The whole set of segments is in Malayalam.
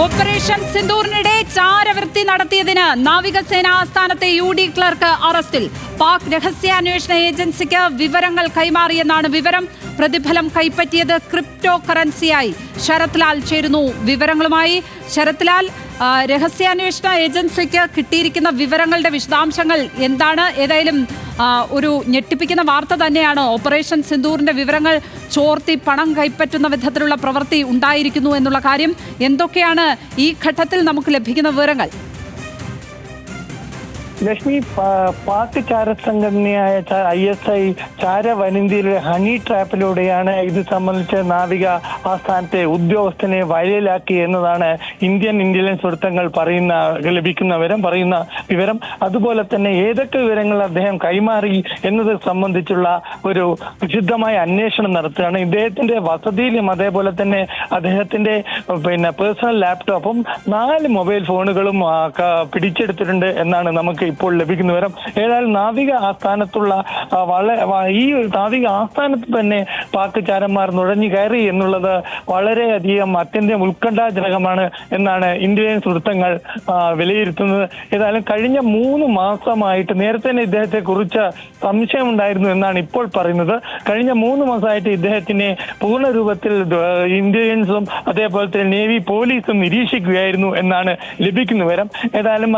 ഓപ്പറേഷൻ സിന്ദൂറിനിടെ ചാരവൃത്തി നടത്തിയതിന് നാവികസേന ആസ്ഥാനത്തെ UD ക്ലർക്ക് അറസ്റ്റിൽ. പാക് രഹസ്യാന്വേഷണ ഏജൻസിക്ക് വിവരങ്ങൾ കൈമാറിയെന്നാണ് വിവരം. പ്രതിഫലം കൈപ്പറ്റിയത് ക്രിപ്റ്റോ കറൻസിയായി. ശരത് ലാൽ ചേരുന്നു വിവരങ്ങളുമായി. ശരത് ലാൽ, രഹസ്യാന്വേഷണ ഏജൻസിക്ക് കിട്ടിയിരിക്കുന്ന വിവരങ്ങളുടെ വിശദാംശങ്ങൾ എന്താണ്? ഏതായാലും ഒരു ഞെട്ടിപ്പിക്കുന്ന വാർത്ത തന്നെയാണ്. ഓപ്പറേഷൻ സിന്ദൂറിന്റെ വിവരങ്ങൾ ചോർത്തി പണം കൈപ്പറ്റുന്ന വിധത്തിലുള്ള പ്രവൃത്തി ഉണ്ടായിരിക്കുന്നു എന്നുള്ള കാര്യം. എന്തൊക്കെയാണ് ഈ ഘട്ടത്തിൽ നമുക്ക് ലഭിക്കുന്ന വിവരങ്ങൾ? ലക്ഷ്മി, പാക് ചാരസംഘടനയായ ISI ചാരവനിതയുടെ ഹണി ട്രാപ്പിലൂടെയാണ് ഇത് സംബന്ധിച്ച് നാവിക ആസ്ഥാനത്തെ ഉദ്യോഗസ്ഥനെ വലയിലാക്കി എന്നതാണ് ഇന്ത്യൻ ഇന്റലിജൻസ് വൃത്തങ്ങൾ ലഭിക്കുന്ന വിവരം. അതുപോലെ തന്നെ ഏതൊക്കെ വിവരങ്ങൾ അദ്ദേഹം കൈമാറി എന്നത് സംബന്ധിച്ചുള്ള ഒരു വിശുദ്ധമായ അന്വേഷണം നടത്തുകയാണ്. ഇദ്ദേഹത്തിന്റെ വസതിയിലും അതേപോലെ തന്നെ അദ്ദേഹത്തിന്റെ പേഴ്സണൽ ലാപ്ടോപ്പും 4 മൊബൈൽ ഫോണുകളും പിടിച്ചെടുത്തിട്ടുണ്ട് എന്നാണ് നമുക്ക് ഇപ്പോൾ ലഭിക്കുന്ന വിവരം. ഏതായാലും നാവിക ആസ്ഥാനത്തുള്ള ഈ നാവിക ആസ്ഥാനത്ത് തന്നെ പാക് ചാരന്മാർ നുഴഞ്ഞു കയറി എന്നുള്ളത് വളരെയധികം അത്യന്തം ഉത്കണ്ഠാജനകമാണ് എന്നാണ് ഇന്റലിജൻസ് വൃത്തങ്ങൾ വിലയിരുത്തുന്നത്. ഏതായാലും കഴിഞ്ഞ 3 മാസമായിട്ട് നേരത്തെ തന്നെ ഇദ്ദേഹത്തെ കുറിച്ച് സംശയമുണ്ടായിരുന്നു എന്നാണ് ഇപ്പോൾ പറയുന്നത്. കഴിഞ്ഞ 3 മാസമായിട്ട് ഇദ്ദേഹത്തിനെ പൂർണ്ണ രൂപത്തിൽ ഇന്റലിജൻസും അതേപോലെ തന്നെ നേവി പോലീസും നിരീക്ഷിക്കുകയായിരുന്നു എന്നാണ് ലഭിക്കുന്ന വിവരം. ഏതായാലും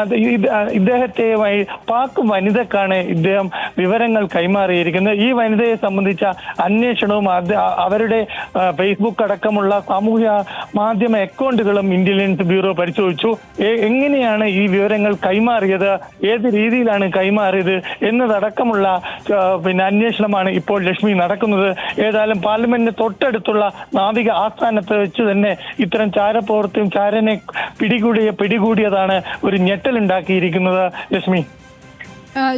ഇദ്ദേഹത്തെ പാക് വനിതക്കാണ് ഇദ്ദേഹം വിവരങ്ങൾ കൈമാറിയിരിക്കുന്നത്. ഈ വനിതയെ സംബന്ധിച്ച അന്വേഷണവും അവരുടെ ഫേസ്ബുക്ക് അടക്കമുള്ള സാമൂഹ്യ മാധ്യമ അക്കൗണ്ടുകളും ഇന്റലിജൻസ് ബ്യൂറോ പരിശോധിച്ചു. എങ്ങനെയാണ് ഈ വിവരങ്ങൾ കൈമാറിയത്, ഏത് രീതിയിലാണ് കൈമാറിയത് എന്നതടക്കമുള്ള അന്വേഷണമാണ് ഇപ്പോൾ ലക്ഷ്മി നടക്കുന്നത്. ഏതായാലും പാർലമെന്റിന് തൊട്ടടുത്തുള്ള നാവിക ആസ്ഥാനത്ത് വെച്ച് തന്നെ ഇത്തരം ചാരപ്രവൃത്തിയും ചാരനെ പിടികൂടിയതാണ് ഒരു ഞെട്ടലുണ്ടാക്കിയിരിക്കുന്നത്. ലക്ഷ്മി,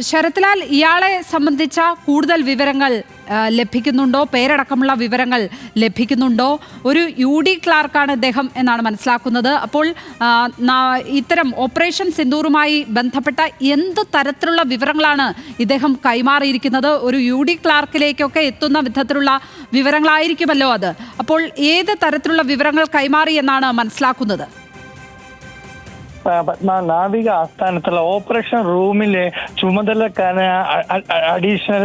ശരത് ലാൽ, ഇയാളെ സംബന്ധിച്ച കൂടുതൽ വിവരങ്ങൾ ലഭിക്കുന്നുണ്ടോ? പേരടക്കമുള്ള വിവരങ്ങൾ ലഭിക്കുന്നുണ്ടോ? ഒരു UD ക്ലാർക്കാണ് ഇദ്ദേഹം എന്നാണ് മനസ്സിലാക്കുന്നത്. അപ്പോൾ ഇത്തരം ഓപ്പറേഷൻ സിന്ദൂറുമായി ബന്ധപ്പെട്ട എന്ത് തരത്തിലുള്ള വിവരങ്ങളാണ് ഇദ്ദേഹം കൈമാറിയിരിക്കുന്നത്? ഒരു UD ക്ലാർക്കിലേക്കൊക്കെ എത്തുന്ന വിധത്തിലുള്ള വിവരങ്ങളായിരിക്കുമല്ലോ അത്. അപ്പോൾ ഏത് തരത്തിലുള്ള വിവരങ്ങൾ കൈമാറി എന്നാണ് മനസ്സിലാക്കുന്നത്? നാവിക ആസ്ഥാനത്തുള്ള ഓപ്പറേഷൻ റൂമിലെ ചുമതലക്കാരൻ അഡീഷണൽ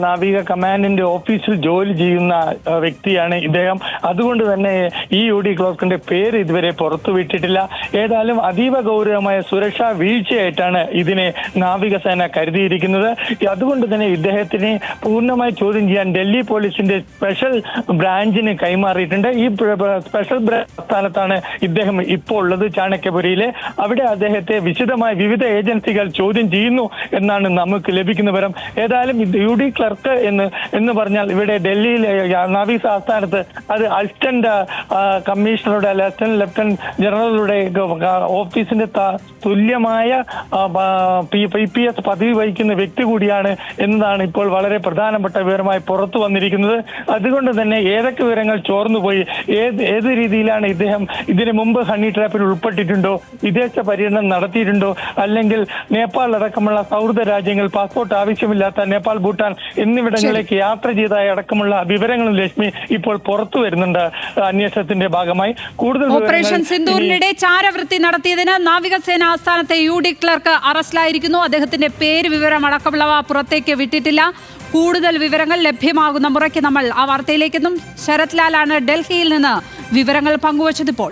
നാവിക കമാൻഡിന്റെ ഓഫീസിൽ ജോലി ചെയ്യുന്ന വ്യക്തിയാണ് ഇദ്ദേഹം. അതുകൊണ്ട് തന്നെ ഈ UD ക്ലർക്കിന്റെ പേര് ഇതുവരെ പുറത്തുവിട്ടിട്ടില്ല. ഏതായാലും അതീവ ഗൗരവമായ സുരക്ഷാ വീഴ്ചയായിട്ടാണ് ഇതിനെ നാവികസേന കരുതിയിരിക്കുന്നത്. അതുകൊണ്ട് തന്നെ ഇദ്ദേഹത്തിനെ പൂർണ്ണമായി ചോദ്യം ചെയ്യാൻ ഡൽഹി പോലീസിന്റെ സ്പെഷ്യൽ ബ്രാഞ്ചിന് കൈമാറിയിട്ടുണ്ട്. ഈ സ്പെഷ്യൽ ബ്രാഞ്ച് ആസ്ഥാനത്താണ് ഇദ്ദേഹം ഇപ്പോൾ ഉള്ളത്, ചാണക്യപുരിയിലെ. അവിടെ അദ്ദേഹത്തെ വിശദമായ വിവിധ ഏജൻസികൾ ചോദ്യം ചെയ്യുന്നു എന്നാണ് നമുക്ക് ലഭിക്കുന്ന വിവരം. ഏതായാലും UD ക്ലർക്ക് എന്ന് പറഞ്ഞാൽ ഇവിടെ ഡൽഹിയിലെ നാവിക ആസ്ഥാനത്ത് അത് അസിസ്റ്റന്റ് കമ്മീഷണറുടെ ലഫ്റ്റനന്റ് ജനറലുടെ ഓഫീസിന്റെ തുല്യമായ PPS പദവി വഹിക്കുന്ന വ്യക്തി കൂടിയാണ് എന്നതാണ് ഇപ്പോൾ വളരെ പ്രധാനപ്പെട്ട വിവരമായി പുറത്തു വന്നിരിക്കുന്നത്. അതുകൊണ്ട് തന്നെ ഏതൊക്കെ വിവരങ്ങൾ ചോർന്നുപോയി, ഏത് രീതിയിലാണ് ഇദ്ദേഹം ഇതിനു മുമ്പ് ഹണി ട്രാപ്പിൽ ഉൾപ്പെട്ടിട്ടുണ്ടോ, വിദേശ പര്യടനം നടത്തിയിട്ടുണ്ടോ, അല്ലെങ്കിൽ നേപ്പാൾ അടക്കമുള്ള സൗഹൃദ രാജ്യങ്ങൾ, പാസ്പോർട്ട് ആവശ്യമില്ലാത്ത നേപ്പാൾ, ഭൂട്ടാൻ എന്നിവിടങ്ങളിലേക്ക് യാത്ര ചെയ്തതായി അടക്കമുള്ള വിവരങ്ങളും ലക്ഷ്മി ഇപ്പോൾ പുറത്തു വരുന്നുണ്ട്. അന്വേഷണത്തിന്റെ ഭാഗമായി കൂടുതൽ ഓപ്പറേഷൻ സിന്ദൂറിനിടെ ചാരവൃത്തി നടത്തിയതിന് നാവികസേന ആസ്ഥാനത്തെ UD ക്ലർക്ക് അറസ്റ്റിലായിരിക്കുന്നു. അദ്ദേഹത്തിന്റെ പേര്, വിവരം അടക്കമുള്ളവ പുറത്തേക്ക് വിട്ടിട്ടില്ല. കൂടുതൽ വിവരങ്ങൾ ലഭ്യമാകുന്ന മുറയ്ക്ക് നമ്മൾ ആ വാർത്തയിലേക്കെന്നും. ശരത് ലാലാണ് ഡൽഹിയിൽ നിന്ന് വിവരങ്ങൾ പങ്കുവച്ചതിപ്പോൾ.